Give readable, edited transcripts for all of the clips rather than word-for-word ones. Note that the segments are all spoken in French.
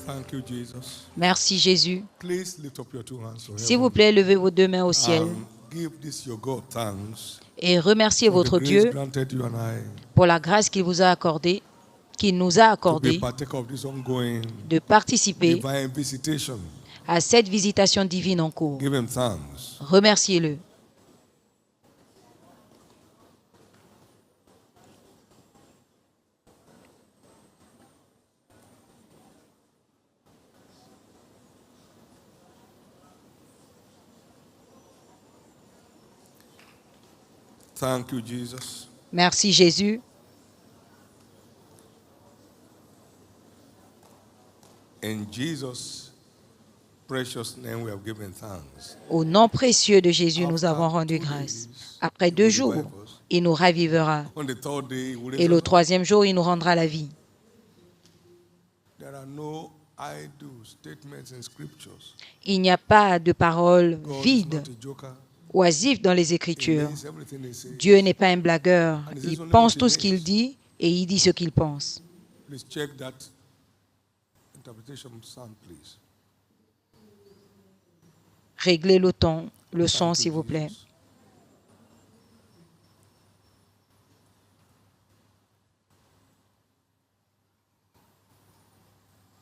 Thank you, Jesus. Merci Jésus. Please lift up your two hands to S'il vous heaven plaît, levez vos deux mains au ciel and give this your God thanks et remerciez for the votre grace Dieu granted you and I pour la grâce qu'il vous a accordée, qu'il nous a to be accordée partaker of this ongoing de participer divine visitation. à cette visitation divine en cours. Give him thanks. Remerciez-le. Thank you, Jesus. Merci Jésus. In Jesus' precious name we have given thanks. Au nom précieux de Jésus, nous avons rendu grâce. Après 2 jours, il nous ravivera. On the third day, we Et le raise us up. 3e jour, il nous rendra la vie. There are no idle statements in scriptures. Il n'y a pas de paroles God is vides, not a joker. oisives dans les He Écritures. means everything he says. Dieu n'est pas un blagueur. Il pense tout ce qu'il dit et il dit ce qu'il pense. Please check that interpretation sound, please. Réglez le ton, le son, s'il vous plaît.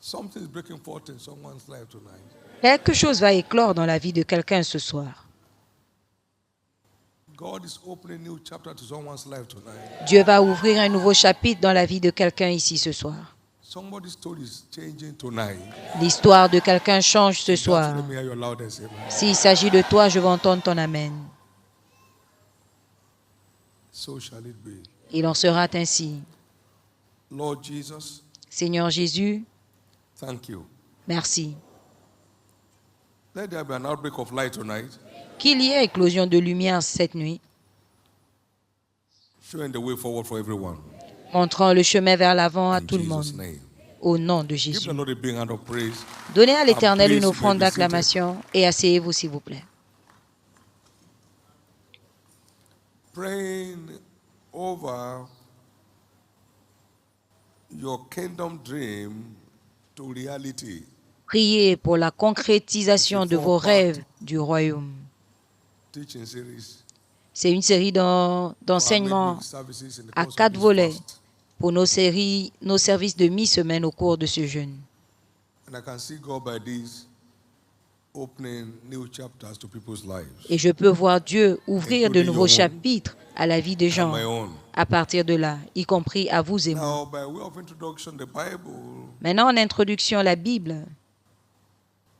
Something is breaking forth in someone's life tonight. Quelque chose va éclore dans la vie de quelqu'un ce soir. God is opening a new chapter to someone's life tonight. Dieu va ouvrir un nouveau chapitre dans la vie de quelqu'un ici ce soir. Somebody's story is changing tonight. L'histoire de quelqu'un change ce soir. Let me hear your loudest amen. S'il s'agit de toi, je veux entendre ton amen. So shall it be. Il en sera ainsi. Lord Jesus, Seigneur Jésus, thank you. merci. Let there be an outbreak of light tonight, Qu'il y ait éclosion de lumière cette nuit, showing the way forward for everyone. montrant le chemin vers l'avant à In tout le Jesus' monde. name. Au nom de Give Jésus. the Lord a big hand of praise. Donnez à l'Éternel une please, offrande you may be seated. d'acclamation et asseyez-vous s'il vous plaît. Praying over your kingdom dream to reality. Priez pour la concrétisation de vos rêves du royaume. Teaching series. C'est une série d'enseignements Midweek services in the à course of 4 this volets fast. pour nos services de mi-semaine au cours de ce jeûne. And I can see God by this opening new chapters to people's lives. Et je peux voir Dieu ouvrir de Including nouveaux your own chapitres à la vie des And gens my own. à partir de là, y compris à vous et moi. Now, by way of introduction, the Bible Maintenant, en introduction, la Bible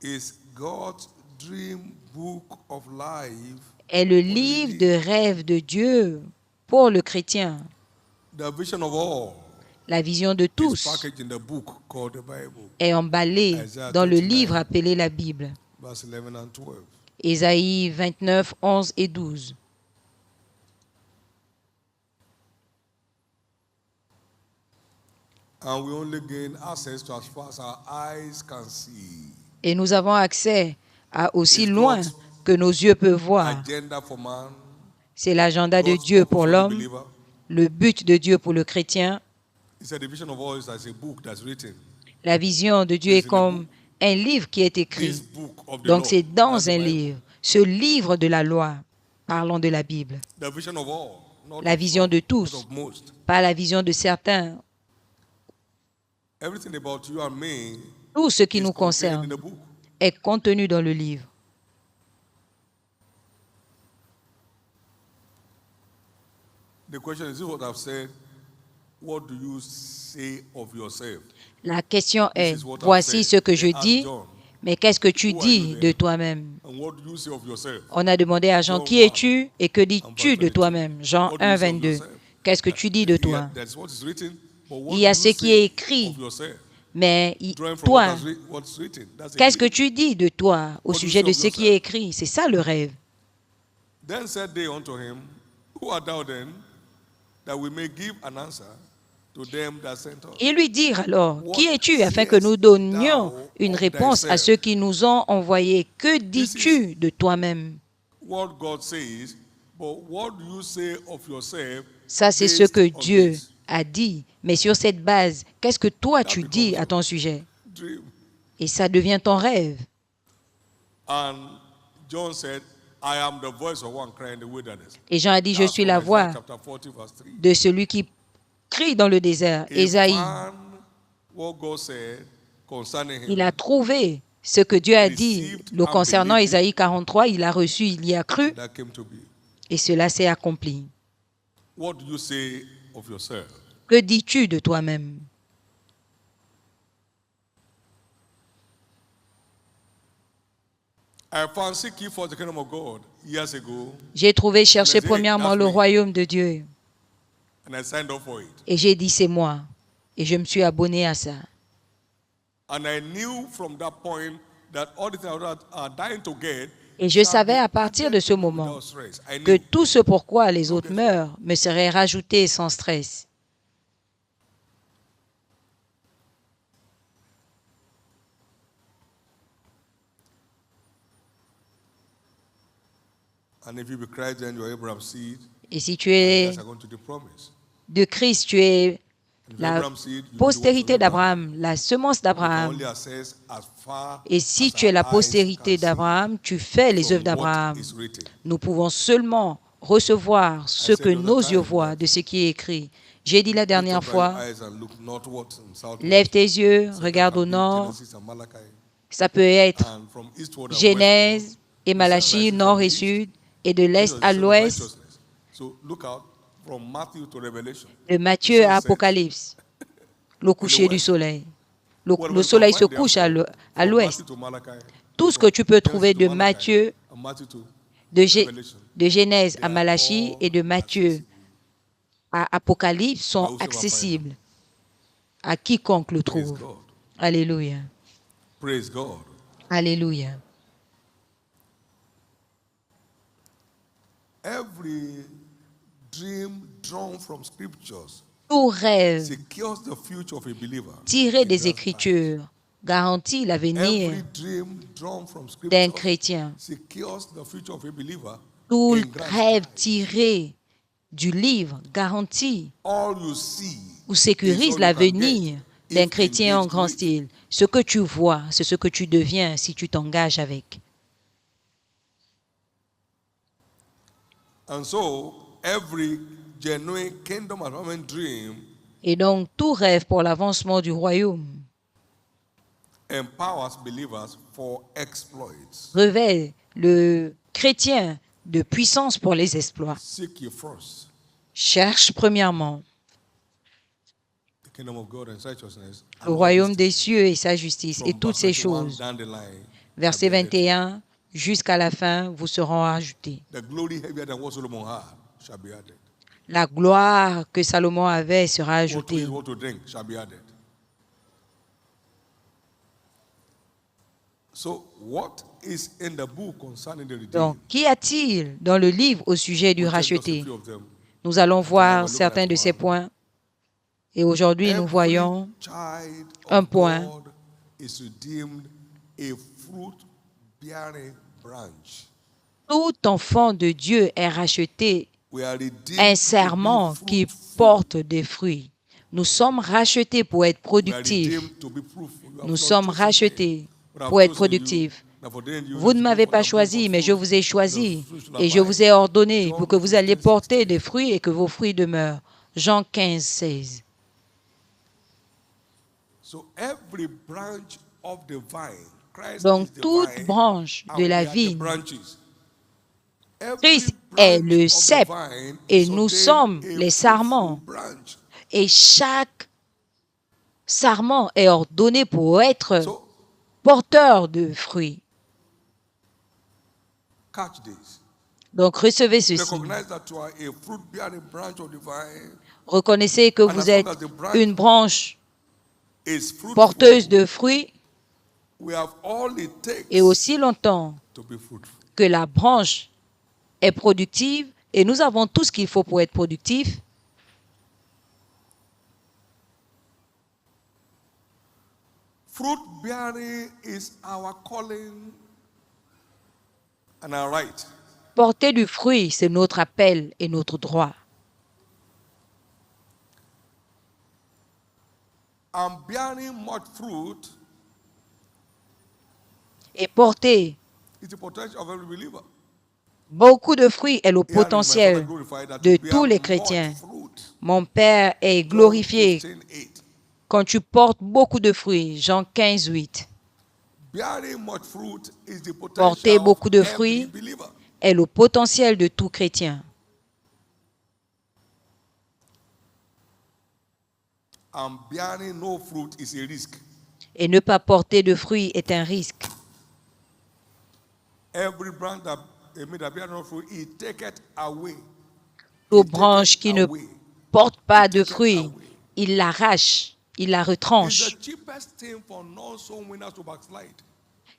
is God's dream book of life, est le livre de rêve de Dieu pour le chrétien. the vision of all. La vision de Is tous packaged in the book called the Bible, est emballée Isaiah dans le 29. livre appelé la Bible. verse 11 and 12. Ésaïe 29, 11 et 12. And we only gain access to as far as our eyes can see. Et nous avons accès à aussi loin que nos yeux peuvent voir. Agenda for man, C'est l'agenda de God's Dieu purpose pour for the l'homme, believer. le but de Dieu pour le chrétien. He said the vision of all is as a book that's written. La vision de Dieu est comme un livre qui est This écrit. book of the Donc law, c'est that's dans the un Bible. livre, ce livre de la loi, parlons de la Bible. The vision of all, not La of vision some, de not tous, of most. pas la vision de certains. Everything about you and me Tout ce qui is nous contained in concerne the book. est contenu dans le livre. The question is, what I've said, what do you say of yourself? La question est, is what I've voici said. ce que je They asked dis, John, mais qu'est-ce que tu Who are you dis then? de toi-même? And what do you say of yourself? On a demandé à Jean, John qui 1, es-tu et que dis-tu de 22. toi-même? Jean What do 1, you say of 22. yourself? Qu'est-ce que tu dis de Yeah, toi? that's what is written. But what Il y a do ce you qui est say écrit, of yourself? mais Drawing from toi, what's written. That's a qu'est-ce que gift. tu dis de toi au What do you sujet say de of ce qui yourself? est écrit? C'est ça le rêve. Then said they unto him, Who art thou then, that we may give an answer to them that sent us? Ils lui dirent alors, What qui es-tu afin que nous sayest donnions thou une of réponse à thyself? ceux qui nous ont envoyés? Que This dis-tu de toi-même? What God says, but what do you say of yourself? Ça, c'est ce based que on Dieu this a dit. Mais sur cette base, qu'est-ce que toi tu dis à ton sujet? dream? Et ça devient ton rêve. And John said, I am the voice of one crying in the wilderness. Et Jean a dit, je That's suis from la Isaiah voix chapter 40, verse 3. de celui qui crie dans le désert. He Ésaïe, found what God said concerning il him. a trouvé ce que Dieu a dit le concernant. Ésaïe 43, il a reçu, il y a cru, That came to be. et cela s'est accompli. What do you say of yourself? Que dis-tu de toi-même? I found seeking for the kingdom of God years ago, J'ai trouvé chercher And I say, premièrement that's le me. royaume de Dieu. and I signed up for it. Et j'ai dit, c'est moi. Et je me suis abonné à ça. And I knew from that point that all the things that are dying to get Et je shall savais be à partir de added ce to me moment without stress. I que knew. tout ce pourquoi les autres meurent me serait rajouté sans stress. And if you be Christ, then you are Abraham's seed. Et si tu es That's according to the promise. de Christ, tu es And if la Abraham's seed, you be the postérité whatsoever. d'Abraham, la semence You can d'Abraham. only access as far Et si as tu es la our eyes postérité can see d'Abraham, tu fais les from œuvres d'Abraham. what is written. Nous pouvons seulement recevoir ce said que the other nos yeux time voient that de ce qui est écrit. J'ai dit la Lift dernière up thy fois, eyes and look northward and southward. lève tes yeux, So regarde that au can be nord. Genesis and Malachi. Ça peut être And from eastward and Genèse westward, et the sun Malachie, rises nord from et the east. sud, et de l'est Jesus is à the son of l'ouest, righteousness. So look out from Matthew to Revelation. de Matthieu The à sun sets Apocalypse, le coucher du west. soleil. What Le we soleil can se find couche therefore à from l'ouest. Matthew to Malachi, Tout ce from que tu peux Genesis trouver to de Malachi, Matthieu, and Matthew to de Revelation, Genèse they à are Malachie all et de Matthieu accessible à Apocalypse by sont whosoever find them. accessibles à quiconque le Praise trouve. God. Alléluia. Praise God. Alléluia. Every dream drawn from scriptures Tout rêve secures the future of a believer. tiré in des God's eyes. Écritures garantit l'avenir Every dream drawn from d'un scriptures chrétien. secures the future of a believer. Tout in God's rêve eyes. tiré du livre garantit All you see ou is sécurise all you can l'avenir get d'un if chrétien en engaged grand with. style. Ce que tu vois, c'est ce que tu deviens si tu t'engages avec. And so every genuine kingdom advancement dream Et donc, tout rêve pour l'avancement du royaume empowers believers for exploits. revêt le chrétien de puissance pour les exploits. Seek ye first Cherche premièrement the kingdom of God and righteousness. le and all royaume these des things cieux et sa justice, et from toutes verse ces 21 choses, down the line verset shall be added to you. 21 jusqu'à la fin, vous seront ajoutés. The glory heavier than what Solomon had shall be added. La gloire que Salomon avait sera What to ajoutée. eat, what to drink shall be added. So, what is in the book concerning the redeemed? Donc, qu'y a-t-il dans le livre au sujet du We'll take just a racheté? few of them. Nous allons Tonight, voir we're looking certains at de ces one. points. Et aujourd'hui, nous Every voyons child un of point. God is redeemed a fruit-bearing branch. tout enfant de Dieu est racheté, We are redeemed un to serment be qui fruitful. porte des fruits. Nous sommes rachetés pour être We are productifs. redeemed to be fruitful. You have Nous not sommes chosen me, rachetés but I've pour être chosen you. productifs. I've ordained you Vous ne to m'avez go pas forth and bring choisi, forth mais je fruit. vous ai The choisi fruit shall et je abide. vous ai ordonné John pour que vous alliez 15, porter 16. des fruits et que vos fruits demeurent. Jean 15, 16. So every branch of the vine, Christ Donc, is the toute vine, branche and de we la are the vigne, branches. Every Christ est branch le of the cep vine et is nous ordained sommes a les fruitful sarments. branch. Et chaque sarment est ordonné pour être So porteur de fruits. catch this. Donc, recevez ceci. Recognize that you are a fruit-bearing branch of the vine. Reconnaissez que And vous as long êtes as the branch une branche is fruitful, porteuse de fruits we have all it takes et aussi longtemps to be fruitful. que la branche est productive et nous avons tout ce qu'il faut pour être productif. Fruit bearing is our calling and our right. Porter du fruit, c'est notre appel et notre droit. And bearing much fruit et porter It's the potential of every believer. beaucoup de fruits est le Herein is my Father potentiel glorified that de you tous bear les much chrétiens. fruit. Mon Père est John glorifié 15:8. quand tu portes beaucoup de fruits. Jean 15, 8. Bearing much fruit is the Porter potential of beaucoup de every fruits believer. est le potentiel de tout chrétien. And bearing no fruit is a risk. Et ne pas porter de fruits est un risque. Every branch that bear no fruit, he taketh away. Toute He branche taketh qui ne away. porte pas de taketh fruits, away. il l'arrache, il la It's the retranche. cheapest thing for non-soul winners to backslide.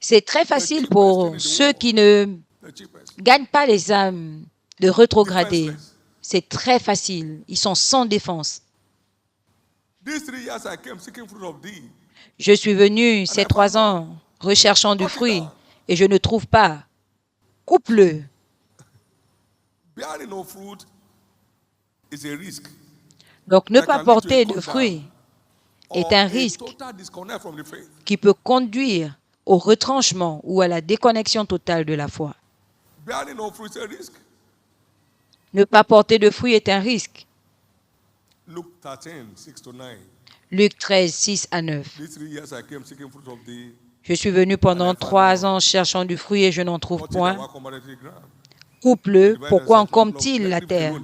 C'est très facile pour ceux qui ne The cheapest. gagnent pas les âmes de rétrograder. C'est très facile. Ils sont sans défense. These 3 years I came seeking fruit of thee. Je suis venu ces 3 ans recherchant du fruit et je ne trouve pas. Coupe-le. Bearing no fruit is a risk. Donc ne That pas can lead to a porter de cut fruits down est or un a risque total disconnect from the faith. qui peut conduire au retranchement ou à la déconnexion totale de la foi. Bearing no fruit is a risk. Ne pas porter de fruits est un risque. Luke 13:6-9. Luc 13, 6 à 9. These 3 years I came seeking fruit of thee. Je suis venu pendant 3 ans cherchant du fruit et je n'en trouve point. Coupe-le, pourquoi en comme-t-il la terre?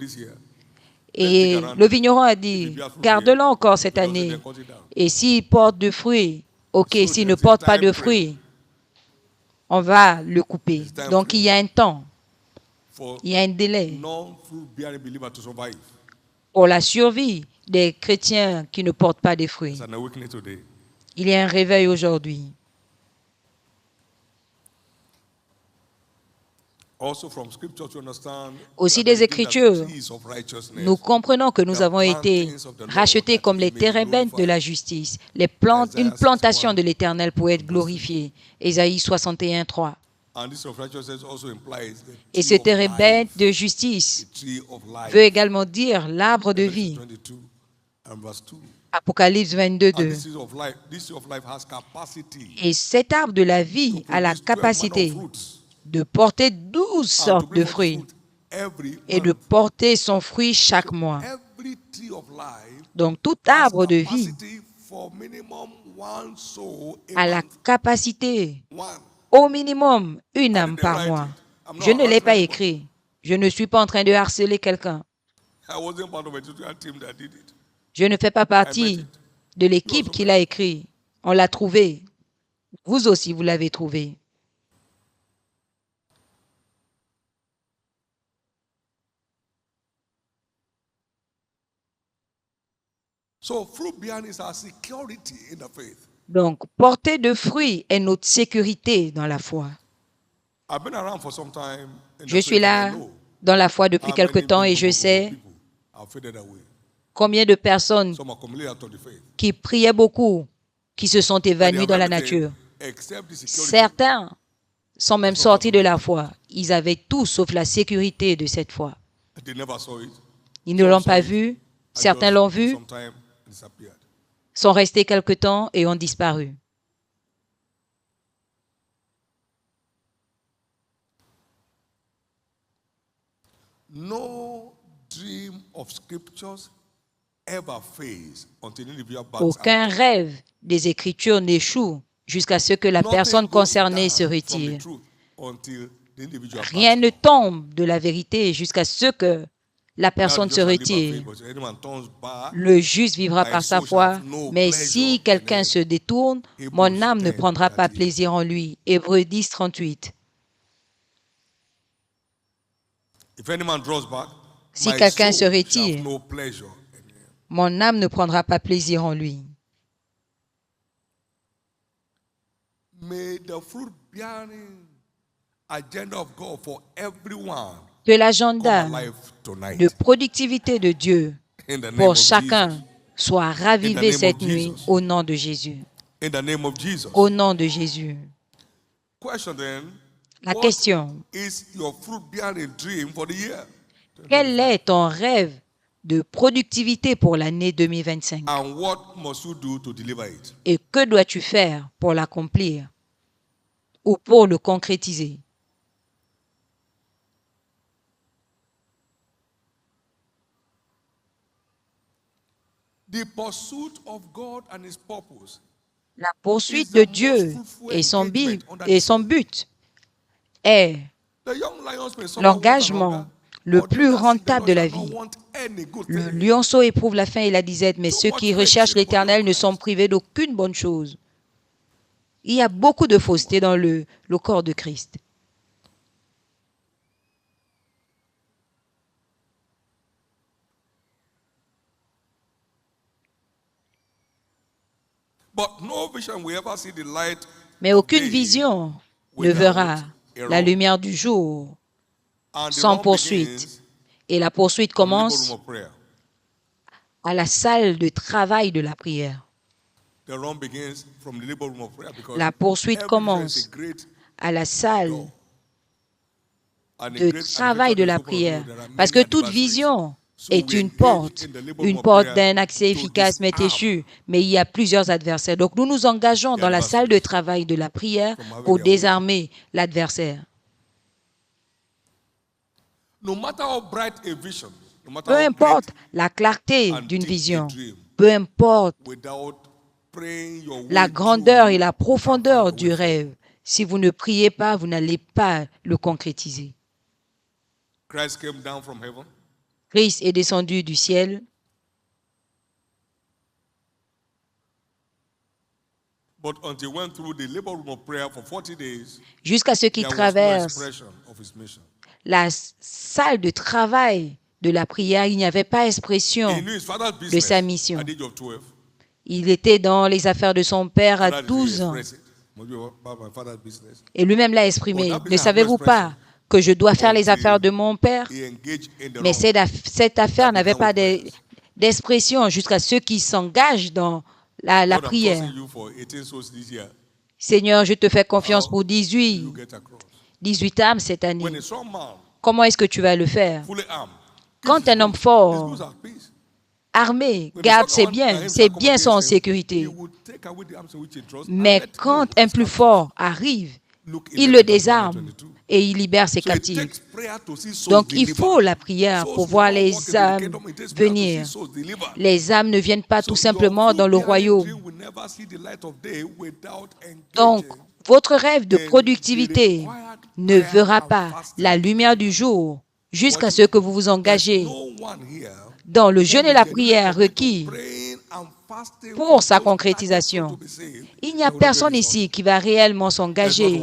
Et le vigneron a dit, garde-le encore cette année. Et s'il porte du fruit, ok, s'il ne porte pas de fruit, on va le couper. Donc il y a un temps, il y a un délai pour la survie des chrétiens qui ne portent pas de fruits. Il y a un réveil aujourd'hui. Aussi des Écritures, nous comprenons que nous avons été rachetés comme les térébinths de la justice, une plantation de l'Éternel pour être glorifiée. Ésaïe 61, 3. Et ce térébinth de justice veut également dire l'arbre de vie. Apocalypse 22, 2. Et cet arbre de la vie a la capacité de porter 12 sortes de fruits et de porter son fruit chaque mois. Donc tout arbre de vie a la capacité, au minimum, une âme par mois. Je ne l'ai pas écrit. Je ne suis pas en train de harceler quelqu'un. Je ne fais pas partie de l'équipe qui l'a écrit. On l'a trouvé. Vous aussi, vous l'avez trouvé. Donc, porter de fruits est notre sécurité dans la foi. Je suis là dans la foi depuis quelque temps et je sais combien de personnes qui priaient beaucoup, qui se sont évanouies dans la nature. Certains sont même sortis de la foi. Ils avaient tout sauf la sécurité de cette foi. Ils ne l'ont pas vu. Certains l'ont vu, sont restés quelque temps et ont disparu. Aucun rêve des Écritures n'échoue jusqu'à ce que la personne concernée se retire. Rien ne tombe de la vérité jusqu'à ce que la personne se retire. Le juste vivra par sa foi, mais si quelqu'un se détourne, mon âme ne prendra pas plaisir en lui. Hébreux 10, 38. Si quelqu'un se retire, mon âme ne prendra pas plaisir en lui. Que l'agenda de productivité de Dieu pour chacun soit ravivé cette nuit au nom de Jésus. Au nom de Jésus. La question, quel est ton rêve de productivité pour l'année 2025? Et que dois-tu faire pour l'accomplir? ou pour le concrétiser. La poursuite de Dieu et son but est l'engagement le plus rentable de la vie. Le lionceau éprouve la faim et la disette, mais ceux qui recherchent l'Éternel ne sont privés d'aucune bonne chose. Il y a beaucoup de fausseté dans le corps de Christ. Mais aucune vision ne verra la lumière du jour sans poursuite. Et la poursuite commence à la salle de travail de la prière. La poursuite commence à la salle de travail de la prière. Parce que toute vision est une porte d'un accès efficace mais échu, mais il y a plusieurs adversaires. Donc nous nous engageons dans la salle de travail de la prière pour désarmer l'adversaire. Peu importe la clarté d'une vision, peu importe la grandeur et la profondeur du rêve, si vous ne priez pas, vous n'allez pas le concrétiser. Christ est descendu du ciel. Jusqu'à ce qu'il traverse la salle de travail de la prière, il n'y avait pas expression de sa mission. Il était dans les affaires de son père à 12 ans. Et lui-même l'a exprimé. Ne savez-vous pas que je dois faire les affaires de mon père? Mais cette affaire n'avait pas d'expression jusqu'à ceux qui s'engagent dans la prière. Seigneur, je te fais confiance pour 18 âmes cette année. Comment est-ce que tu vas le faire? Quand un homme fort, armé, garde ses biens sont en sécurité. Mais quand un plus fort arrive, il le désarme et il libère ses captifs. Donc, il faut la prière pour voir les âmes venir. Les âmes ne viennent pas tout simplement dans le royaume. Donc, votre rêve de productivité ne verra pas la lumière du jour jusqu'à ce que vous vous engagez dans le jeûne et la prière requis pour sa concrétisation. Il n'y a personne ici qui va réellement s'engager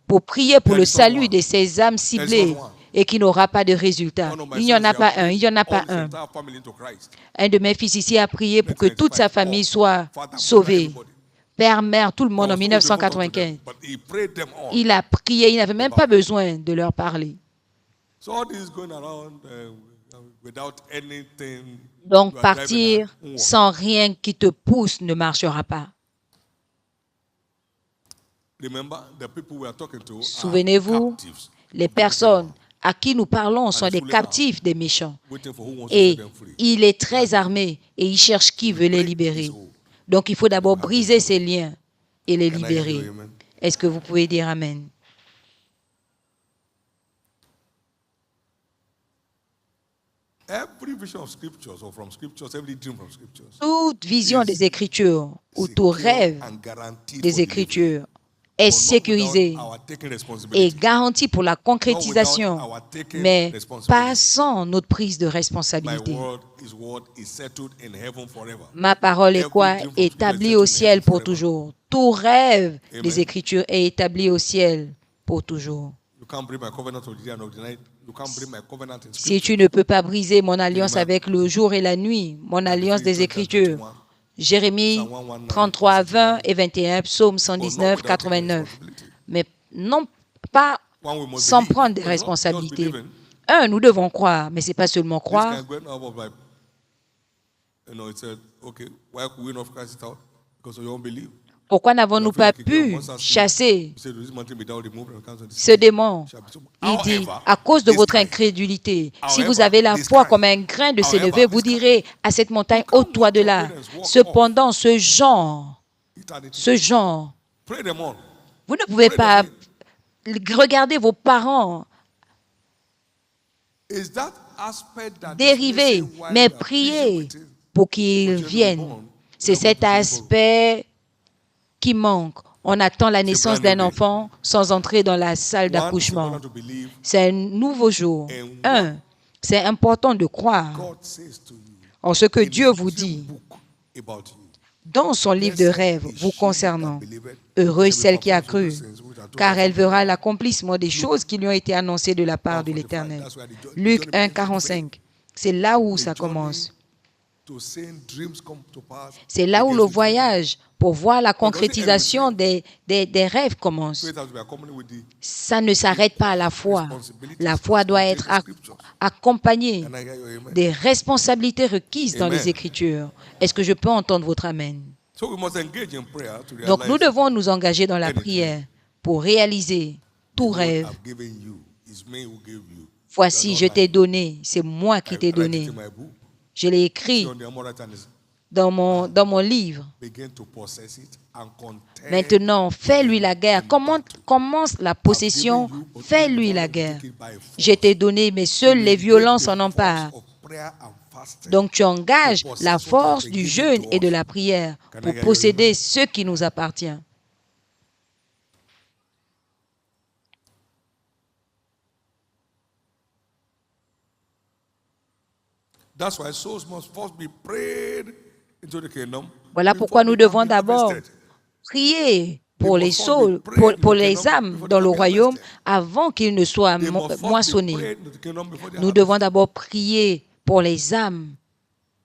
pour prier pour le salut de ces âmes ciblées et qui n'aura pas de résultat. Il n'y en a pas un. Un de mes fils ici a prié pour que toute sa famille soit sauvée. Père, mère, tout le monde en 1995. Il a prié, il n'avait même pas besoin de leur parler. Donc, partir sans rien qui te pousse ne marchera pas. Souvenez-vous, les personnes à qui nous parlons sont des captifs des méchants. Et il est très armé et il cherche qui veut les libérer. Donc, il faut d'abord briser ces liens et les libérer. Est-ce que vous pouvez dire Amen? Toute vision des Écritures ou tout rêve des Écritures est sécurisé et garanti pour la concrétisation, mais pas sans notre prise de responsabilité. Ma parole est quoi? Établie au ciel pour toujours. Tout rêve des Écritures est établi au ciel pour toujours. Si tu ne peux pas briser mon alliance avec le jour et la nuit, mon alliance des Écritures, Jérémie 33, 20 et 21, Psaume 119, 89. Mais non pas sans prendre des responsabilités. Nous devons croire, mais ce n'est pas seulement croire. Pourquoi n'avons-nous pas pu chasser ce démon? Il dit, à cause de votre incrédulité, si vous avez la foi comme un grain de s'élever, vous direz à cette montagne, ôte-toi de là. Cependant, ce genre, vous ne pouvez pas regardez vos parents dériver, mais priez pour qu'ils viennent. C'est cet aspect qui manque. On attend la naissance d'un enfant sans entrer dans la salle d'accouchement. C'est un nouveau jour. C'est important de croire en ce que Dieu vous dit dans son livre de rêves vous concernant. Heureuse celle qui a cru, car elle verra l'accomplissement des choses qui lui ont été annoncées de la part de l'Éternel. Luc 1, 45. C'est là où ça commence. C'est là où le voyage pour voir la concrétisation des rêves commence. Ça ne s'arrête pas à la foi. La foi doit être accompagnée des responsabilités requises dans les Écritures. Est-ce que je peux entendre votre Amen? Donc nous devons nous engager dans la prière pour réaliser tout rêve. Voici, je t'ai donné, c'est moi qui t'ai donné. Je l'ai écrit dans mon livre. Maintenant, fais-lui la guerre. Commence la possession, fais-lui la guerre. Je t'ai donné, mais seules les violences en emparent. Donc tu engages la force du jeûne et de la prière pour posséder ce qui nous appartient. Voilà pourquoi nous devons d'abord prier pour les souls, pour les âmes dans le royaume avant qu'ils ne soient moissonnés. Nous devons d'abord prier pour les âmes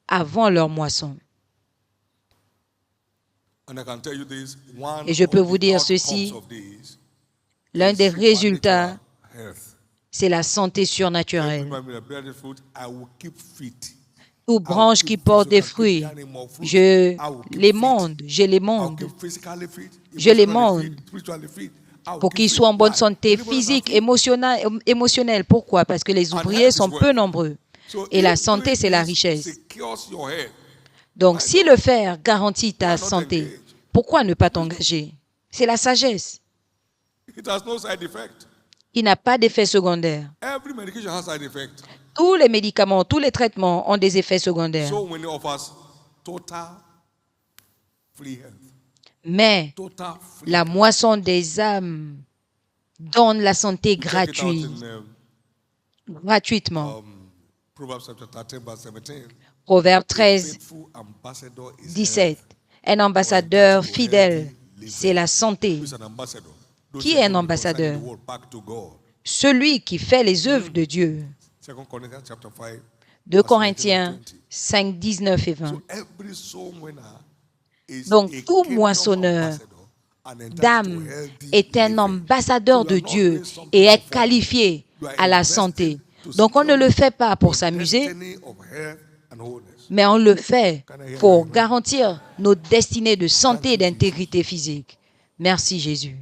avant leur moisson. Et je peux vous dire ceci, l'un des résultats, c'est la santé surnaturelle. Toute branche qui porte des fruits, je les monde pour qu'ils soient en bonne santé physique, émotionnelle. Pourquoi? Parce que les ouvriers sont peu nombreux. Et la santé, c'est la richesse. Donc, si le fer garantit ta santé, pourquoi ne pas t'engager? C'est la sagesse. Il n'a pas d'effet secondaire. Tous les médicaments, tous les traitements ont des effets secondaires. Mais la moisson des âmes donne la santé gratuitement. Proverbe 13, 17. Un ambassadeur fidèle, c'est la santé. Qui est un ambassadeur? Celui qui fait les œuvres de Dieu. 2 Corinthiens 5, 19 et 20. Donc, tout moissonneur d'âme est un ambassadeur de Dieu et est qualifié à la santé. Donc, on ne le fait pas pour s'amuser, mais on le fait pour garantir nos destinées de santé et d'intégrité physique. Merci Jésus.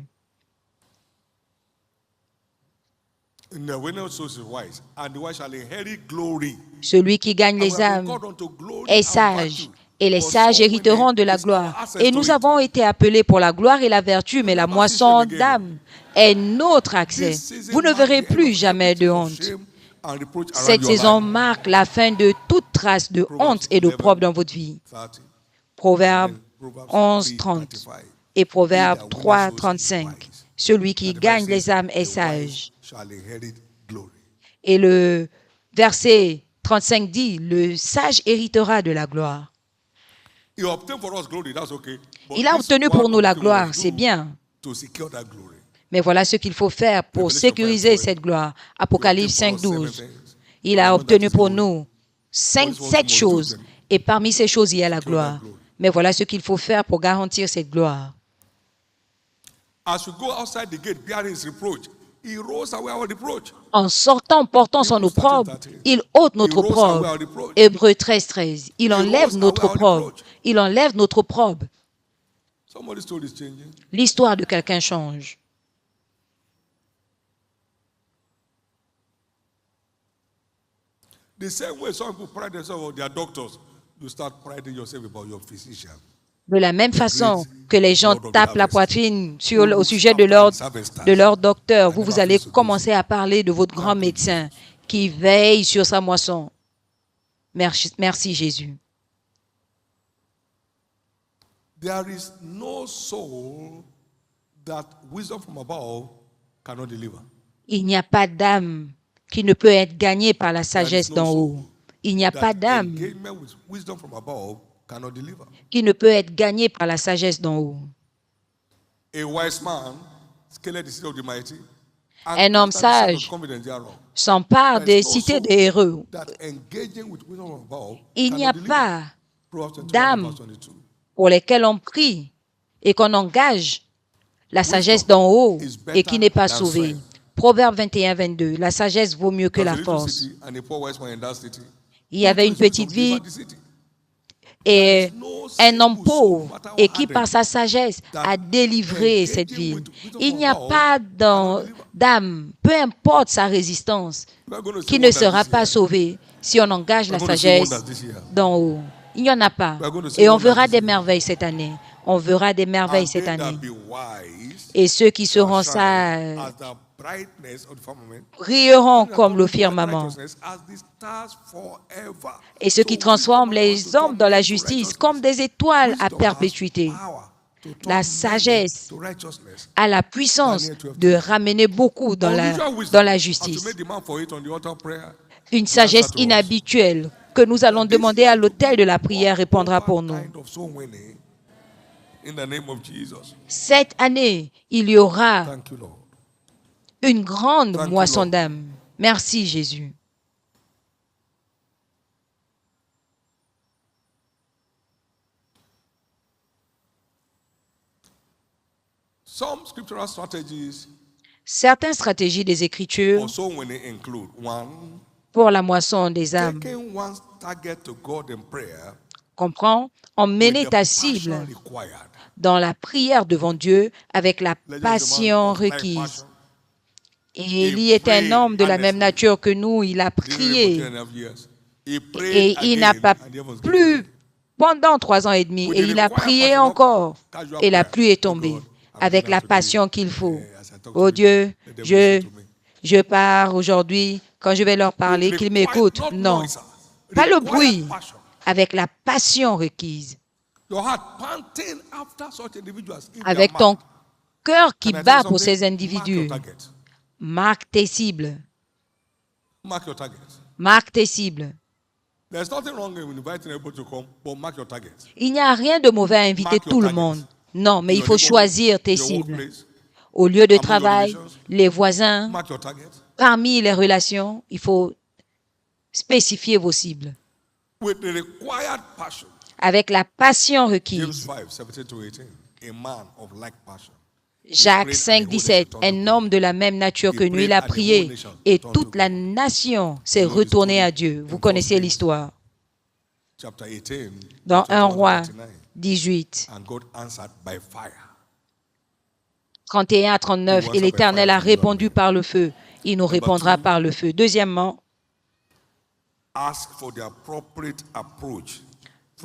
Celui qui gagne les âmes est sage, et les sages hériteront de la gloire. Et nous avons été appelés pour la gloire et la vertu, mais la moisson d'âme est notre accès. Vous ne verrez plus jamais de honte. Cette saison marque la fin de toute trace de honte et d'opprobre dans votre vie. Proverbe 11, 30 et Proverbe 3, 35. Celui qui gagne les âmes est sage. Et le verset 35 dit, le sage héritera de la gloire. Il a obtenu pour nous la gloire, c'est bien. Mais voilà ce qu'il faut faire pour sécuriser cette gloire. Apocalypse 5, 12. Il a obtenu pour nous 7 choses. Et parmi ces choses, il y a la gloire. Mais voilà ce qu'il faut faire pour garantir cette gloire. En sortant, portant son opprobre, il ôte notre opprobre. Hébreux 13, 13. Il enlève notre opprobre. Il enlève notre opprobre. L'histoire de quelqu'un change. De la même façon que les gens tapent la poitrine au sujet de leur docteur, vous allez commencer à parler de votre grand médecin qui veille sur sa moisson. Merci Jésus. There is no soul that wisdom from above cannot deliver. Il n'y a pas d'âme qui ne peut être gagnée par la sagesse d'en haut. Il n'y a pas d'âme qui ne peut être gagnée par la sagesse d'en haut. Un homme sage s'empare des cités des héros. Il n'y a pas d'âme pour lesquelles on prie et qu'on engage la sagesse d'en haut et qui n'est pas sauvée. Proverbe 21, 22. La sagesse vaut mieux que la force. Il y avait une petite ville et un homme pauvre et qui par sa sagesse a délivré cette ville. Il n'y a pas d'âme, peu importe sa résistance, qui ne sera pas sauvée si on engage la sagesse d'en haut. Il n'y en a pas. Et on verra des merveilles cette année. On verra des merveilles cette année. Et ceux qui seront sages brilleront comme le firmament. Et ceux qui transforment les hommes dans la justice comme des étoiles à perpétuité. La sagesse a la puissance de ramener beaucoup dans la justice. Une sagesse inhabituelle que nous allons demander à l'autel de la prière répondra pour nous. Cette année, il y aura une grande moisson d'âmes. Merci Jésus. Certaines stratégies des Écritures pour la moisson des âmes comprend emmener ta cible dans la prière devant Dieu avec la passion requise. Et il y est un homme de la même nature que nous, il a prié et il n'a pas plu pendant 3 ans et demi et il a prié encore et la pluie est tombée avec la passion qu'il faut. Oh Dieu, je pars aujourd'hui, quand je vais leur parler, qu'ils m'écoutent. Non, pas le bruit, avec la passion requise. Avec ton cœur qui bat pour ces individus. Marque tes cibles. Marque tes cibles. Il n'y a rien de mauvais à inviter tout le monde. Non, mais il faut choisir tes cibles. Au lieu de travail, les voisins, parmi les relations, il faut spécifier vos cibles. Avec la passion requise. Jacques 5, 17, un homme de la même nature que nous, il a prié et toute la nation s'est retournée à Dieu. Vous connaissez l'histoire. Dans 1 Roi 18, 31 à 39, et l'Éternel a répondu par le feu. Il nous répondra par le feu. Deuxièmement,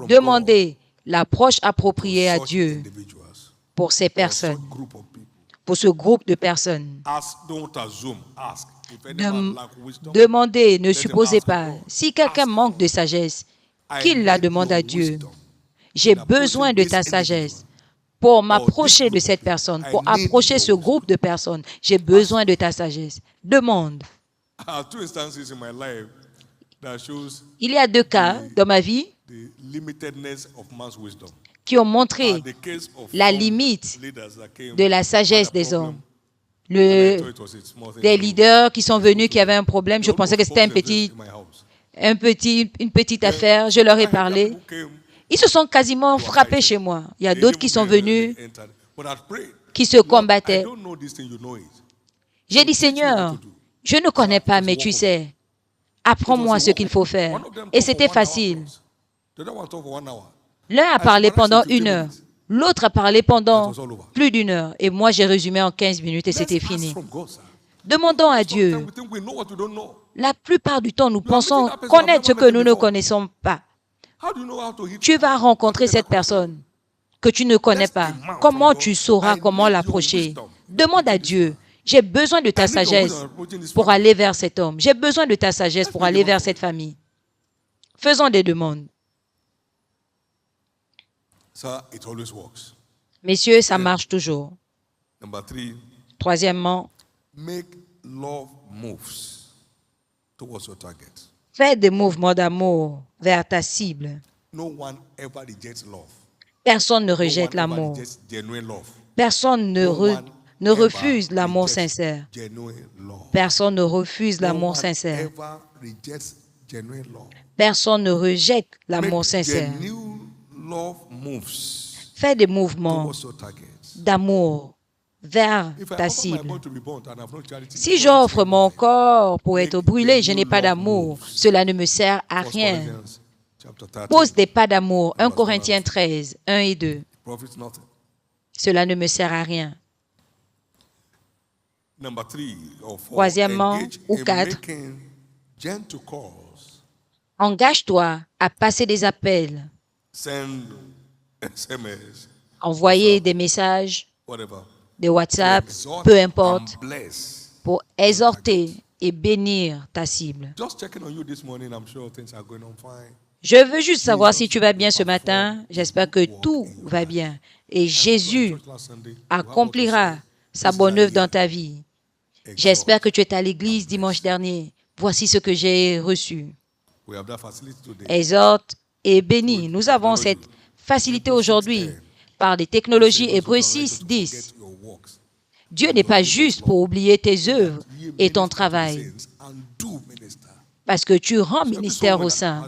demandez l'approche appropriée à Dieu pour ces personnes, pour ce groupe de personnes. Demandez, ne supposez pas. Si quelqu'un manque de sagesse, qu'il la demande à Dieu. J'ai besoin de ta sagesse pour m'approcher de cette personne, pour approcher ce groupe de personnes. J'ai besoin de ta sagesse. Demande. Il y a 2 cas dans ma vie qui ont montré la limite de la sagesse des hommes. Des leaders qui sont venus, qui avaient un problème, je pensais que c'était une petite affaire, je leur ai parlé. Ils se sont quasiment frappés chez moi. Il y a d'autres qui sont venus, qui se combattaient. J'ai dit, Seigneur, je ne connais pas, mais tu sais, apprends-moi ce qu'il faut faire. Et c'était facile. L'un a parlé pendant 1 heure, l'autre a parlé pendant plus d'1 heure. Et moi, j'ai résumé en 15 minutes et c'était fini. Demandons à Dieu. La plupart du temps, nous pensons connaître ce que nous ne connaissons pas. Tu vas rencontrer cette personne. que tu ne connais pas. Comment tu sauras comment l'approcher? Demande à Dieu. J'ai besoin de ta sagesse pour aller vers cet homme. J'ai besoin de ta sagesse pour aller vers cette famille. Faisons des demandes. Messieurs, ça marche toujours. Troisièmement, fais des mouvements d'amour vers ta cible. Personne ne rejette l'amour. Personne ne refuse l'amour sincère. Personne ne refuse l'amour sincère. Personne ne rejette l'amour sincère. Fais des mouvements d'amour vers ta cible. Si j'offre mon corps pour être brûlé, je n'ai pas d'amour. Cela ne me sert à rien. Pose des pas d'amour. 1 Corinthiens 13, 1 et 2. Cela ne me sert à rien. Troisièmement ou 4, engage-toi à passer des appels, envoyer des messages, des WhatsApp, peu importe, pour exhorter et bénir ta cible. Je veux juste savoir si tu vas bien ce matin. J'espère que tout va bien. Et Jésus accomplira sa bonne œuvre dans ta vie. J'espère que tu es à l'église dimanche dernier. Voici ce que j'ai reçu. Exhorte et bénis. Nous avons cette facilité aujourd'hui par des technologies. Hébreux 6, 10. Dieu n'est pas juste pour oublier tes œuvres et ton travail, parce que tu rends ministère au sein.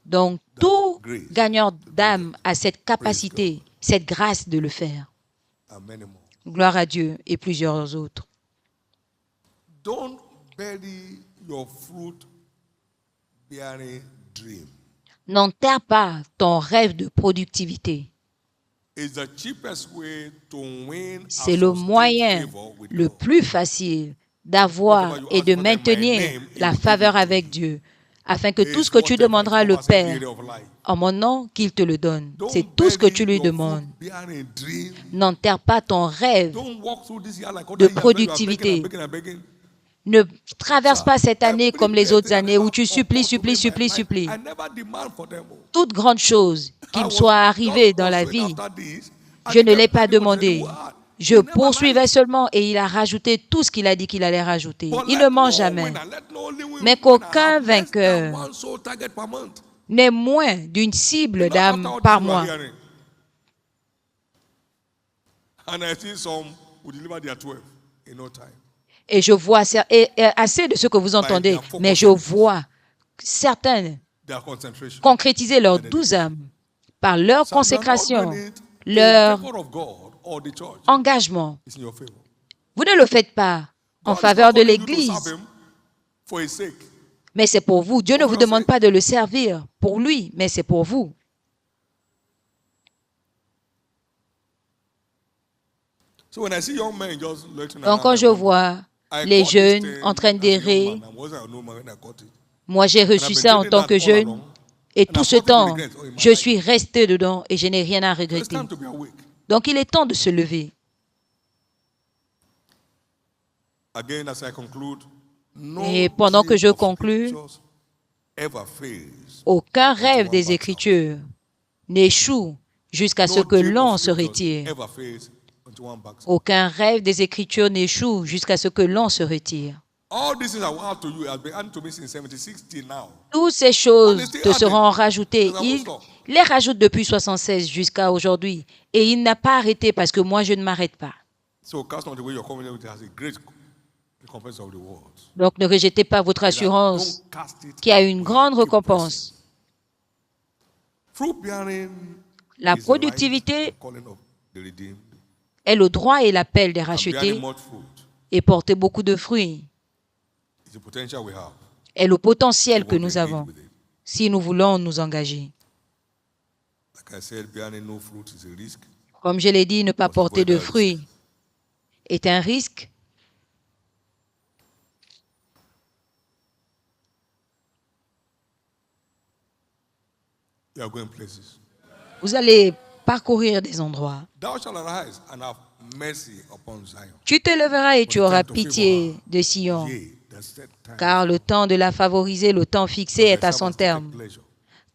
Donc, tout gagneur d'âme a cette capacité, cette grâce de le faire. Gloire à Dieu et plusieurs autres. N'enterre pas ton rêve de productivité. C'est le moyen le plus facile d'avoir et de maintenir la faveur avec Dieu, afin que tout ce que tu demanderas le Père en mon nom, qu'il te le donne. C'est tout ce que tu lui demandes. N'enterre pas ton rêve de productivité. Ne traverse pas cette année comme les autres années où tu supplies. Toute grande chose qui me soit arrivée dans la vie, je ne l'ai pas demandé. Je poursuivais seulement et il a rajouté tout ce qu'il a dit qu'il allait rajouter. Il ne ment jamais. Mais qu'aucun vainqueur n'ait moins d'une cible d'âme par mois. Et je vois assez de ce que vous entendez, mais je vois certains concrétiser leurs 12 âmes par leur consécration, leur engagement. Vous ne le faites pas en faveur de l'Église, mais c'est pour vous. Dieu ne vous demande pas de le servir pour lui, mais c'est pour vous. Donc quand je vois les jeunes en train d'errer, moi j'ai reçu ça en tant que jeune, et tout ce temps, je suis resté dedans et je n'ai rien à regretter. Donc il est temps de se lever. Et pendant que je conclue, aucun rêve des Écritures n'échoue jusqu'à ce que l'on se retire. Aucun rêve des Écritures n'échoue jusqu'à ce que l'on se retire. Toutes ces choses te seront rajoutées. Il les rajoute depuis 76 jusqu'à aujourd'hui. Et il n'a pas arrêté parce que moi, je ne m'arrête pas. Donc, ne rejetez pas votre assurance qui a une grande récompense. La productivité est le droit et l'appel des rachetés et porter beaucoup de fruits est le potentiel que nous avons si nous voulons nous engager. Comme je l'ai dit, ne pas porter de fruits est un risque. Vous allez parcourir des endroits. Tu te lèveras et tu auras pitié de Sion, car le temps de la favoriser, le temps fixé est à son terme.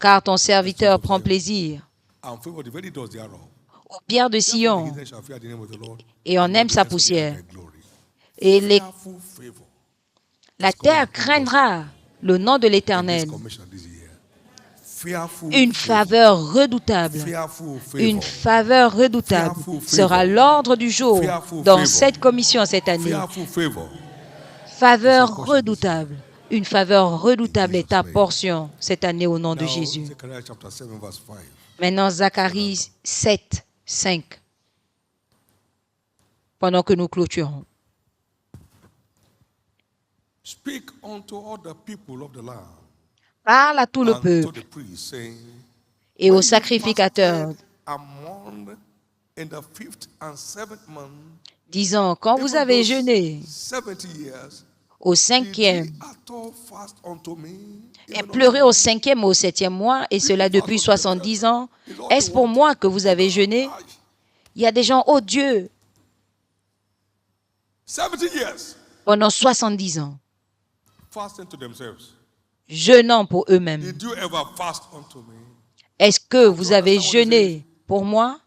Car ton serviteur prend plaisir aux pierres de Sion, et on aime sa poussière. Et la terre craindra le nom de l'Éternel. Une faveur redoutable sera l'ordre du jour dans cette commission cette année. Faveur redoutable. Une faveur redoutable est ta portion cette année au nom de Jésus. Maintenant, Zacharie 7, 5. Pendant que nous clôturons. Parle à tout le peuple et aux sacrificateurs, disant, quand vous avez jeûné au 5e, et pleuré au 5e ou au 7e mois, et cela depuis 70 ans, est-ce pour moi que vous avez jeûné? Il y a des gens, oh Dieu, pendant 70 ans, jeûnant pour eux-mêmes. Est-ce que vous avez jeûné pour moi?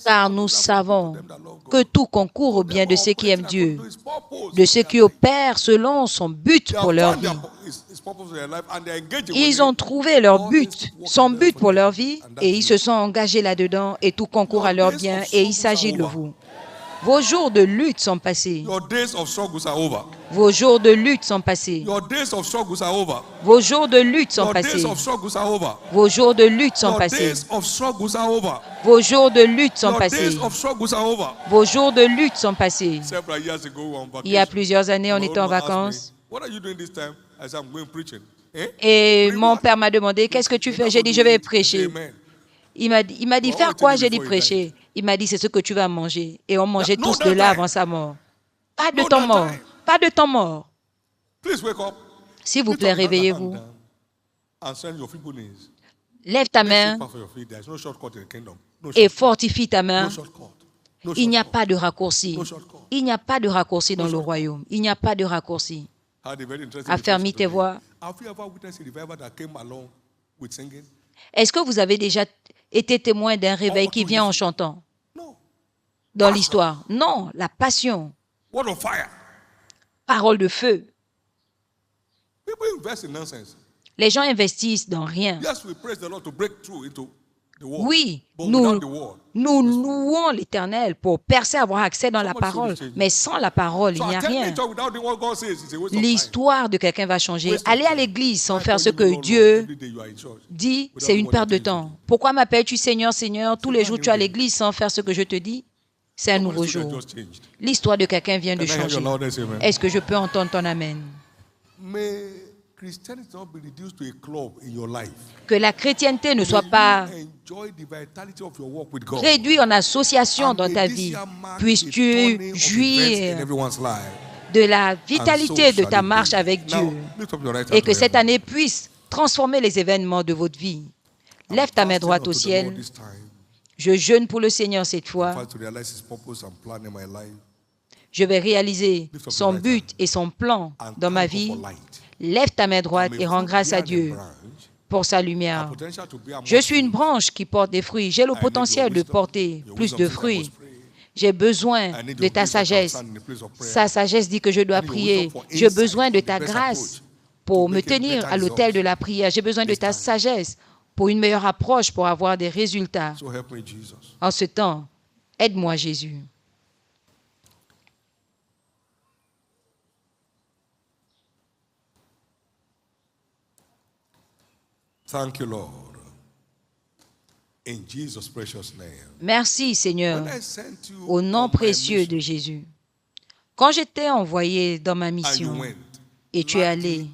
Car nous savons que tout concourt au bien de ceux qui aiment Dieu, de ceux qui opèrent selon son but pour leur vie. Ils ont trouvé leur but, son but pour leur vie, et ils se sont engagés là-dedans, et tout concourt à leur bien, et il s'agit de vous. Vos jours de lutte sont passés. Vos jours de lutte sont passés. Vos jours de lutte sont passés. Vos jours de lutte sont passés. Vos jours de lutte sont passés. Vos jours de lutte sont passés. Il y a plusieurs années, on était en vacances. Et mon père m'a demandé, qu'est-ce que tu fais? J'ai dit, je vais prêcher. Il m'a dit, faire quoi? J'ai dit, prêcher. Il m'a dit, c'est ce que tu vas manger. Et on mangeait tous de là avant sa mort. Pas de temps mort. Pas de temps mort. S'il vous plaît, réveillez-vous. Lève ta main et fortifie ta main. Il n'y a pas de raccourci. Il n'y a pas de raccourci dans le royaume. Il n'y a pas de raccourci. Affermis tes voix. Est-ce que vous avez déjà été témoin d'un réveil qui vient en chantant? Dans l'histoire? Non, la passion. Parole de feu. Les gens investissent dans rien. Oui, nous louons l'Éternel pour percer, avoir accès dans la parole. Mais sans la parole, il n'y a rien. L'histoire de quelqu'un va changer. Aller à l'église sans faire ce que Dieu dit, c'est une perte de temps. Pourquoi m'appelles-tu Seigneur, Seigneur? Tous les jours, tu es à l'église sans faire ce que je te dis? C'est un nouveau jour. L'histoire de quelqu'un vient de changer. Est-ce que je peux entendre ton amen? Que la chrétienté ne soit pas réduite en association dans ta vie. Puisses-tu jouir de la vitalité de ta marche avec Dieu et que cette année puisse transformer les événements de votre vie. Lève ta main droite au ciel. Je jeûne pour le Seigneur cette fois. Je vais réaliser son but et son plan dans ma vie. Lève ta main droite et rends grâce à Dieu pour sa lumière. Je suis une branche qui porte des fruits. J'ai le potentiel de porter plus de fruits. J'ai besoin de ta sagesse. Sa sagesse dit que je dois prier. J'ai besoin de ta grâce pour me tenir à l'autel de la prière. J'ai besoin de ta sagesse pour une meilleure approche, pour avoir des résultats. En ce temps, aide-moi, Jésus. Thank you, Lord. In Jesus' precious name. Merci, Seigneur, au nom précieux de Jésus. Quand j'étais envoyé dans ma mission et tu es allé,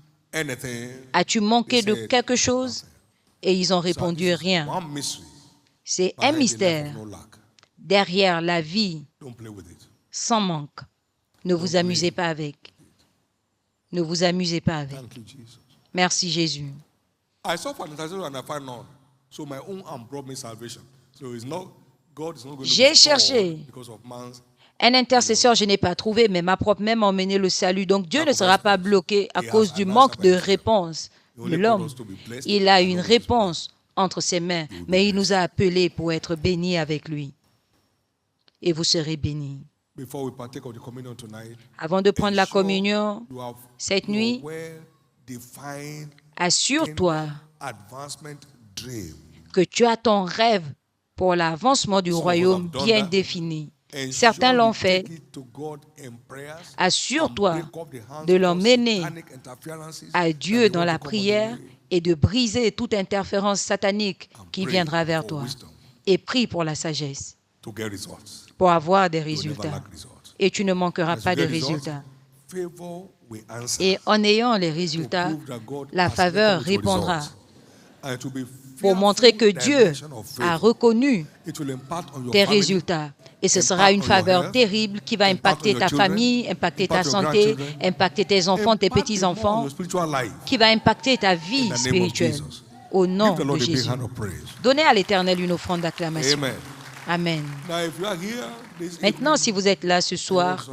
as-tu manqué de quelque chose? Et ils ont répondu rien. C'est un mystère derrière la vie sans manque. Ne vous amusez pas avec. Ne vous amusez pas avec. Merci, Jésus. J'ai cherché un intercesseur, je n'ai pas trouvé, mais ma propre main m'a emmené le salut. Donc Dieu ne sera pas bloqué à cause du manque de réponse de l'homme. Il a une réponse entre ses mains, mais il nous a appelés pour être bénis avec lui. Et vous serez bénis. Avant de prendre la communion cette nuit, assure-toi que tu as ton rêve pour l'avancement du royaume bien défini. Certains l'ont fait. Assure-toi de l'emmener à Dieu dans la prière et de briser toute interférence satanique qui viendra vers toi. Et prie pour la sagesse, pour avoir des résultats. Et tu ne manqueras pas de résultats. Et en ayant les résultats, la faveur répondra pour montrer que Dieu a reconnu tes résultats. Et ce sera une faveur terrible qui va impacter ta famille, impacter ta santé, impacter tes enfants, tes petits-enfants, qui va impacter ta vie spirituelle. Au nom de Jésus. Donnez à l'Éternel une offrande d'acclamation. Amen. Maintenant, si vous êtes là ce soir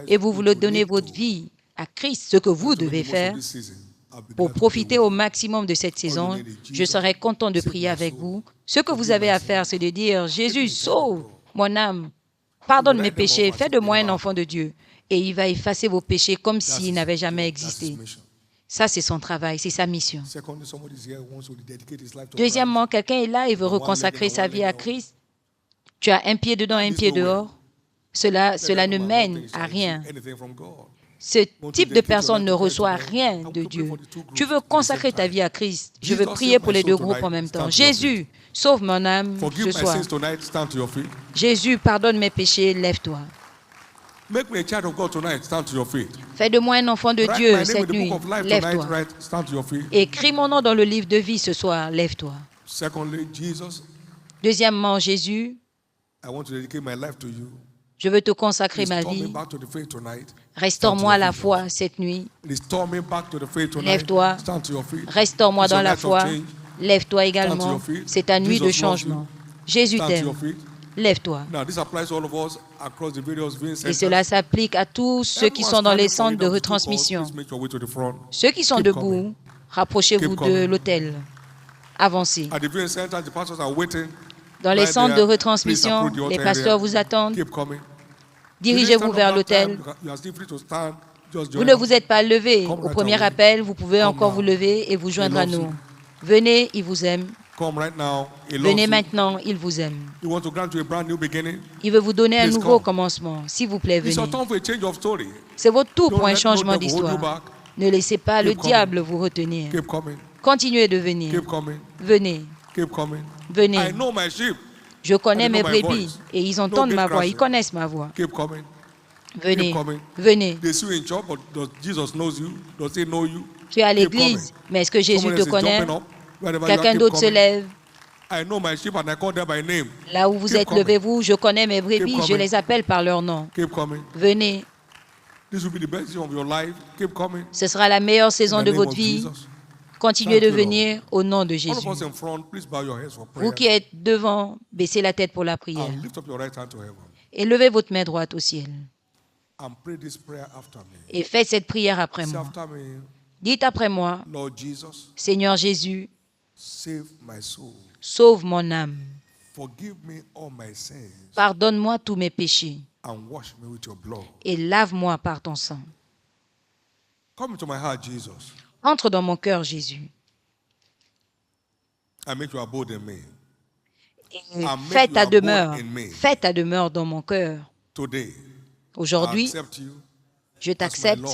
et vous voulez donner votre vie à Christ, ce que vous devez faire pour profiter au maximum de cette saison, je serai content de prier avec vous. Ce que vous avez à faire, c'est de dire, Jésus, sauve mon âme, pardonne mes péchés, fais de moi un enfant de Dieu. Et il va effacer vos péchés comme s'ils n'avaient jamais existé. Ça, c'est son travail, c'est sa mission. Deuxièmement, quelqu'un est là et veut reconsacrer sa vie à Christ. Tu as un pied dedans, un pied dehors. Cela ne mène à rien. Ce type de personne ne reçoit rien de Dieu. Tu veux consacrer ta vie à Christ. Je veux prier pour les deux groupes en même temps. Jésus, sauve mon âme ce soir. Jésus, pardonne mes péchés, lève-toi. Fais de moi un enfant de Dieu cette nuit, lève-toi. Écris mon nom dans le livre de vie ce soir, lève-toi. Deuxièmement, Jésus, je veux te consacrer ma vie. Restaure-moi la foi cette nuit. Lève-toi. Restaure-moi dans la foi. Lève-toi également. C'est ta nuit de changement. Jésus t'aime. Lève-toi. Et cela s'applique à tous ceux qui sont dans les centres de retransmission. Ceux qui sont debout, rapprochez-vous de l'autel. Avancez. Dans les centres de retransmission, les pasteurs vous attendent. Dirigez-vous vers l'autel. Vous ne vous êtes pas levé. Au premier appel, vous pouvez encore vous lever et vous joindre à nous. Venez, il vous aime. Venez maintenant, il vous aime. Il veut vous donner un nouveau commencement. S'il vous plaît, venez. C'est votre tour pour un changement d'histoire. Ne laissez pas le diable vous retenir. Continuez de venir. Venez. Venez. Je connais mes brebis et ils entendent ma voix. Ils connaissent ma voix. Venez. Venez. Tu es à l'église, mais est-ce que Jésus te connaît? Quelqu'un d'autre se lève. Là où vous êtes, levez-vous. Je connais mes brebis, je les appelle par leur nom. Venez. Ce sera la meilleure saison de votre vie. Continuez de venir au nom de Jésus. Vous qui êtes devant, baissez la tête pour la prière. Et levez votre main droite au ciel. Et faites cette prière après moi. Dites après moi, Seigneur Jésus, sauve mon âme. Pardonne-moi tous mes péchés. Et lave-moi par ton sang. Entre dans mon cœur, Jésus. Et fais ta demeure dans mon cœur. Aujourd'hui, je t'accepte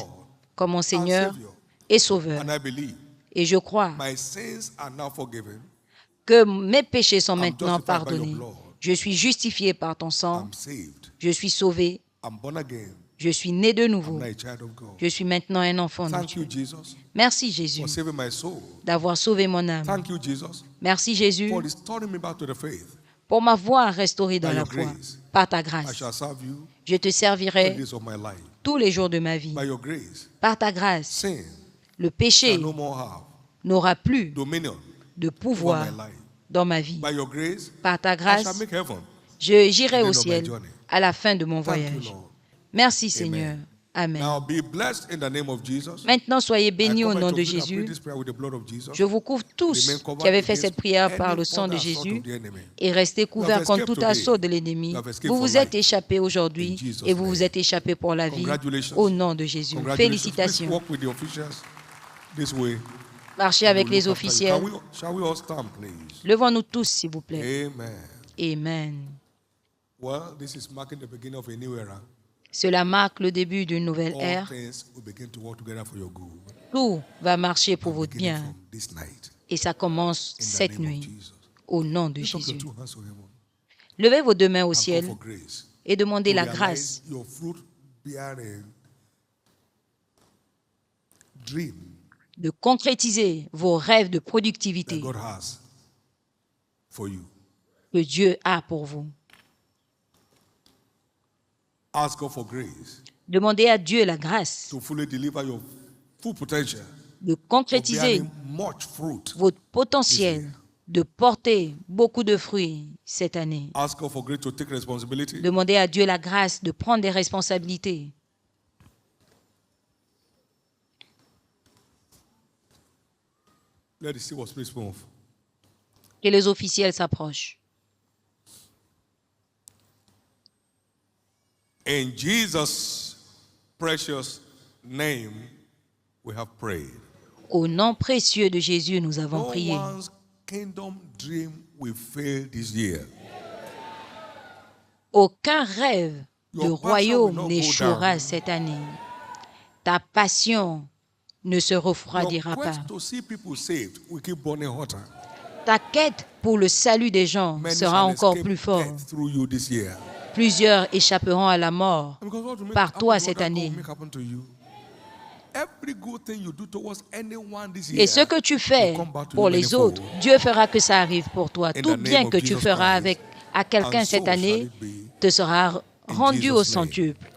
comme mon Seigneur et Sauveur. Et je crois que mes péchés sont maintenant pardonnés. Je suis justifié par ton sang. Je suis sauvé. Je suis né de nouveau. Je suis maintenant un enfant de Dieu. Merci Jésus d'avoir sauvé mon âme. Merci Jésus pour m'avoir restauré dans la foi par ta grâce. Je te servirai tous les jours de ma vie. Par ta grâce, le péché n'aura plus de pouvoir dans ma vie. By your grace, Par ta I grâce, shall make heaven j'irai the au end of my ciel journey. à la fin de mon Thank you, voyage. Lord. Merci Seigneur. Amen. Now be blessed in the name of Jesus. Maintenant, soyez bénis I au cover nom each de of you that prayed Jésus. this prayer with the blood of Jesus. Je vous couvre tous Remain qui covered avez fait against cette prière par any le sang de other assault Jésus of the enemy. et restez You couverts have contre escaped tout assaut de today. l'ennemi. You have escaped Vous for vous êtes life. échappés In aujourd'hui Jesus' et vous vous name. êtes échappés pour la vie Congratulations. au nom de Jésus. Congratulations. Please Félicitations. walk with the officials this way. Marchez And avec we'll les look after you. officiels. Shall we all stand, please? Levons-nous tous, s'il vous plaît. Amen. Amen. Well, this is marking the beginning of a new era. Cela marque le début d'une nouvelle All ère. things will begin to work together for your good. Tout va marcher pour I'm votre beginning bien. from this night. Et ça commence In the cette name of nuit, Jesus. au nom de Lift up your Jésus. two hands to heaven Levez vos deux mains au and call ciel for grace. et demandez To la realize grâce your fruit-bearing dream de concrétiser vos rêves de that productivité God has for you. que Dieu a pour vous. Ask God for grace Demandez à Dieu la grâce to fully deliver your full potential de of concrétiser bearing much fruit. votre potentiel de porter beaucoup de fruits cette année. Ask God for grace to take responsibility. Demandez à Dieu la grâce de prendre des responsabilités. Let the civil spirit move. Que les officiels s'approchent. In Jesus' precious name, we have prayed. Au nom précieux de Jésus, nous avons No prié. one's kingdom dream will fail this year. Aucun rêve de Your passion will royaume not go n'échouera down. cette année. Ta passion ne se refroidira Your pas. quest to see people saved will keep burning hotter. Ta quête pour le salut des gens Many sera shall encore escape plus forte. death through you this year. Plusieurs échapperont à la mort Because what will make par happen, toi what cette that God année. will make happen to you. Every good thing you do towards anyone this Et year ce que tu fais will come back to pour you les manifold. autres, Dieu fera que ça arrive pour toi. In Tout the bien name que of tu Jesus feras Christ. à quelqu'un And cette so année shall it be. te sera rendu Jesus' au name. centuple.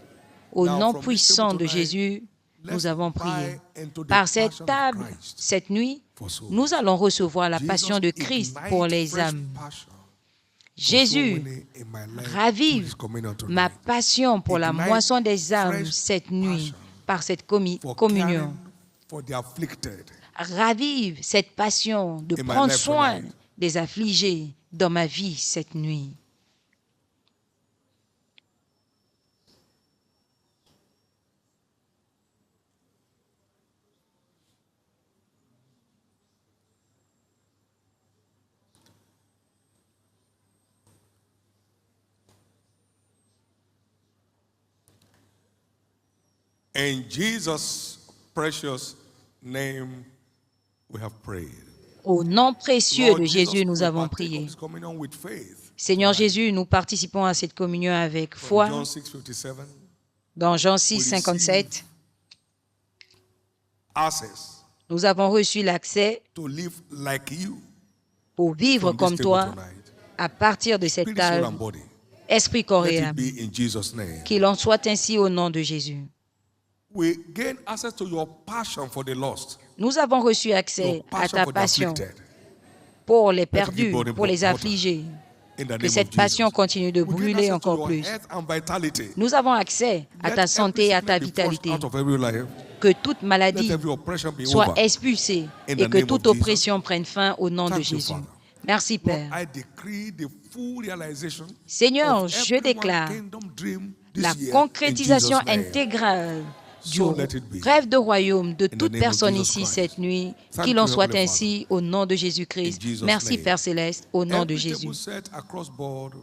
Au Now, nom from this puissant table de tonight, Jésus, let's nous avons buy prié. into the Par passion cette of table, Christ cette nuit, for souls. nous allons recevoir la Jesus, passion de Christ pour ignite les fresh âmes. passion for soul Jésus, winning in my life through ravive this communion ma tonight. passion pour la Ignite moisson des âmes fresh cette nuit passion par cette for communion. caring for the afflicted. Ravive cette passion de In my prendre life soin tonight. des affligés dans ma vie cette nuit. In Jesus' precious name, we have prayed. Au nom précieux Lord de Jesus, Jésus, nous we avons partake of prié. this communion with faith. Seigneur Tonight. Jésus, nous participons à cette communion avec From foi. John 6:57, Dans Jean 6, we 57, receive access nous avons reçu l'accès to live like you pour vivre from this comme table toi tonight. à partir de cette Spirit, soul, table, and body. esprit, corps Let et it âme. be in Jesus' name. Qu'il en soit ainsi au nom de Jésus. We gain access to your passion for the lost, Nous avons reçu your accès à passion ta for the passion afflicted. pour les Let it keep perdus, burning pour les hotter. affligés. In the Que name cette of passion Jesus. continue de We gain brûler access to encore your plus. health and vitality. Nous avons accès à Let ta every santé et à ta sickness be flushed vitalité. out of every life. Que toute Let maladie every oppression be soit over. expulsée In the et que name toute of Jesus. oppression prenne fin au nom de Thank you, Jésus. Father. Merci Lord, Père. I decree the full realization Seigneur, of je everyone's déclare kingdom dream this la year concrétisation in Jesus' name. intégrale du So let it be. rêve de royaume de the toute name of personne Jesus ici Christ. cette nuit, Thank qu'il en you, soit Heavenly ainsi au nom de Jésus-Christ. In Jesus' Merci name. Père Céleste, au nom de Every Jésus. table set across board,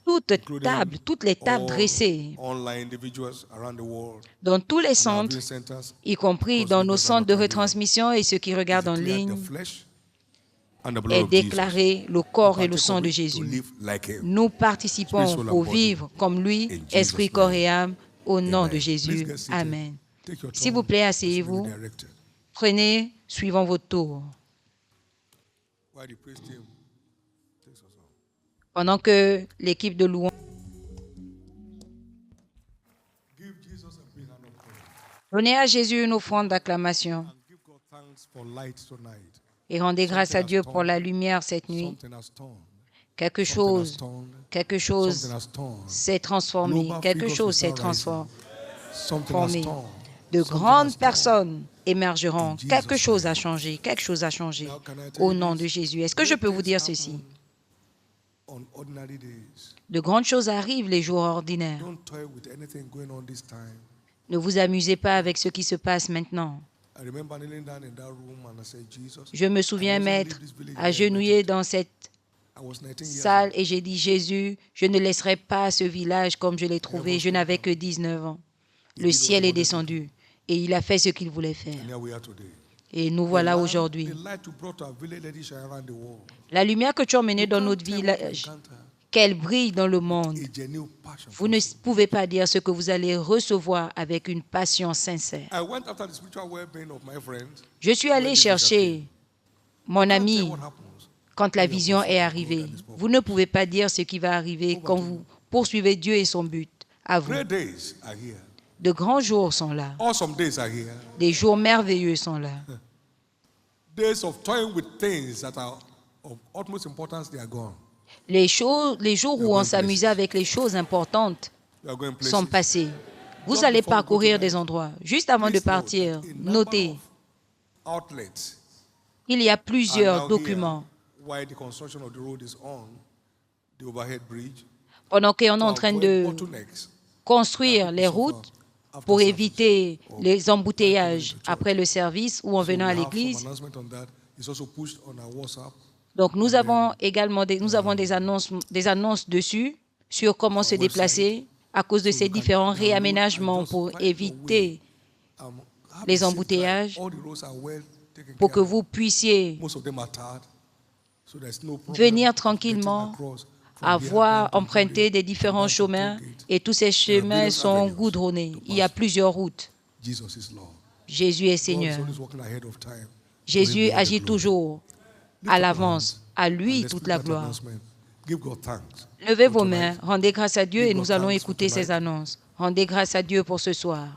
Toutes including toutes les tables all dressées online individuals around the world, dans tous les and our centres, viewing centers, y compris across dans Lagos nos and centres de Accra, retransmission et ceux qui regardent en declare the ligne, flesh and the blood est of Jesus. déclaré le We corps et le partake sang of de it to Jésus. live like him. Nous Spirit, participons soul, and pour body. vivre comme lui, In esprit, Jesus' corps name. et âme, au nom Amen. de Please Jésus. get seated. Amen. Take your S'il turn vous plaît, as you may be asseyez-vous. directed. Prenez, suivant votre tour. While the praise team takes us on. Pendant que l'équipe de louange. Give Jesus a big hand of praise. Donnez à Jésus une offrande d'acclamation. And give God thanks for light tonight. Et rendez grâce à Dieu pour la lumière cette nuit. Quelque chose s'est transformé. Quelque chose s'est transformé. De grandes personnes émergeront. Quelque chose a changé. Quelque chose a changé. Au nom de Jésus. Est-ce que je peux vous dire ceci? De grandes choses arrivent les jours ordinaires. Ne vous amusez pas avec ce qui se passe maintenant. Je me souviens m'être agenouillé dans cette salle et j'ai dit, Jésus, je ne laisserai pas ce village comme je l'ai trouvé. Je n'avais que 19 ans. Le ciel est descendu et il a fait ce qu'il voulait faire. Et nous voilà aujourd'hui. La lumière que tu as emmenée dans notre village, qu'elle brille dans le monde. Vous ne pouvez pas dire ce que vous allez recevoir avec une passion sincère. Je suis allé chercher mon ami quand la vision est arrivée. Vous ne pouvez pas dire ce qui va arriver quand vous poursuivez Dieu et son but à vous. De grands jours sont là. Des jours merveilleux sont là. Les jours où on s'amusait avec les choses importantes sont passés. Vous allez parcourir des endroits. Juste avant de partir, notez. Il y a plusieurs documents. Pendant qu'on est en train de construire les routes pour éviter les embouteillages après le service ou en venant à l'église. Donc, nous avons également des annonces dessus sur comment se déplacer à cause de ces différents réaménagements pour éviter les embouteillages, pour que vous puissiez venir tranquillement, avoir emprunté des différents chemins et tous ces chemins sont goudronnés. Il y a plusieurs routes. Jésus est Seigneur. Jésus agit toujours à l'avance. À lui toute la gloire. Levez vos mains, rendez grâce à Dieu et nous allons écouter ces annonces. Rendez grâce à Dieu pour ce soir.